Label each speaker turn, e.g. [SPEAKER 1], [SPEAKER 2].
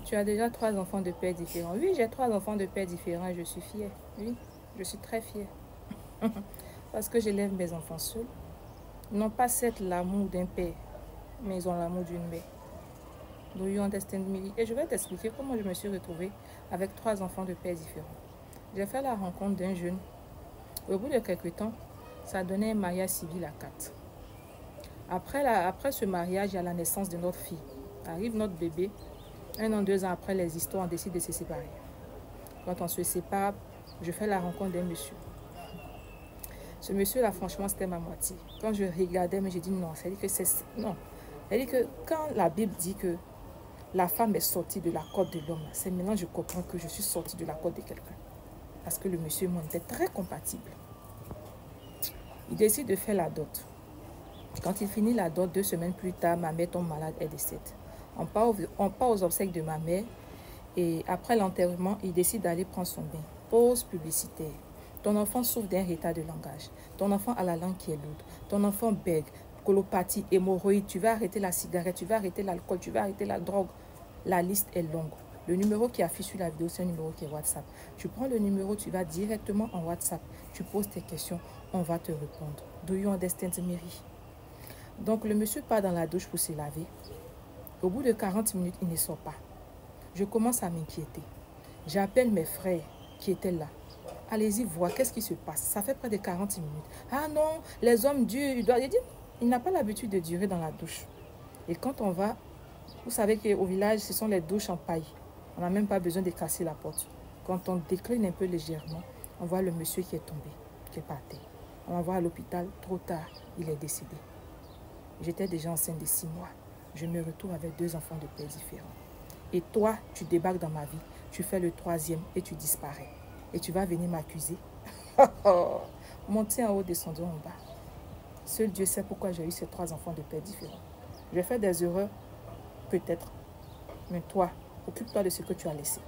[SPEAKER 1] Tu as déjà 3 enfants de pères différents. Oui, j'ai 3 enfants de pères différents et je suis fière. Oui, je suis très fière. Parce que j'élève mes enfants seuls. Ils n'ont pas certes l'amour d'un père, mais ils ont l'amour d'une mère. Do you understand me? Et je vais t'expliquer comment je me suis retrouvée avec 3 enfants de pères différents. J'ai fait la rencontre d'un jeune. Au bout de quelques temps, ça a donné un mariage civil à 4. Après ce mariage, il y a la naissance de notre fille. Arrive notre bébé. 1 an, 2 ans après les histoires, on décide de se séparer. Quand on se sépare, je fais la rencontre d'un monsieur. Ce monsieur-là, franchement, c'était ma moitié. Quand je regardais, mais j'ai dit non, c'est-à-dire que c'est... Non. C'est-à-dire que quand la Bible dit que la femme est sortie de la côte de l'homme, c'est maintenant que je comprends que je suis sortie de la côte de quelqu'un. Parce que le monsieur et moi, on était très compatibles. Il décide de faire la dot. Quand il finit la dot, 2 semaines plus tard, ma mère tombe malade et décède. On part aux obsèques de ma mère et après l'enterrement, il décide d'aller prendre son bain. Pause publicitaire. Ton enfant souffre d'un retard de langage. Ton enfant a la langue qui est lourde. Ton enfant bègue, colopathie, hémorroïde. Tu vas arrêter la cigarette, tu vas arrêter l'alcool, tu vas arrêter la drogue. La liste est longue. Le numéro qui affiche sur la vidéo, c'est un numéro qui est WhatsApp. Tu prends le numéro, tu vas directement en WhatsApp. Tu poses tes questions, on va te répondre. Do you understand, Mary? Donc, le monsieur part dans la douche pour se laver. Au bout de 40 minutes, il ne sort pas. Je commence à m'inquiéter. J'appelle mes frères qui étaient là. Allez-y voir, qu'est-ce qui se passe? Ça fait près de 40 minutes. Ah non, les hommes durent. Il n'a pas l'habitude de durer dans la douche. Et quand on va, vous savez qu'au village, ce sont les douches en paille. On n'a même pas besoin de casser la porte. Quand on décline un peu légèrement, on voit le monsieur qui est tombé, qui est par terre. On l'envoie à l'hôpital, trop tard, il est décédé. J'étais déjà enceinte de 6 mois. Je me retrouve avec 2 enfants de pères différents. Et toi, tu débarques dans ma vie, tu fais le 3e et tu disparais. Et tu vas venir m'accuser. Monter en haut, descendre en bas. Seul Dieu sait pourquoi j'ai eu ces 3 enfants de pères différents. J'ai fait des erreurs, peut-être. Mais toi, occupe-toi de ce que tu as laissé.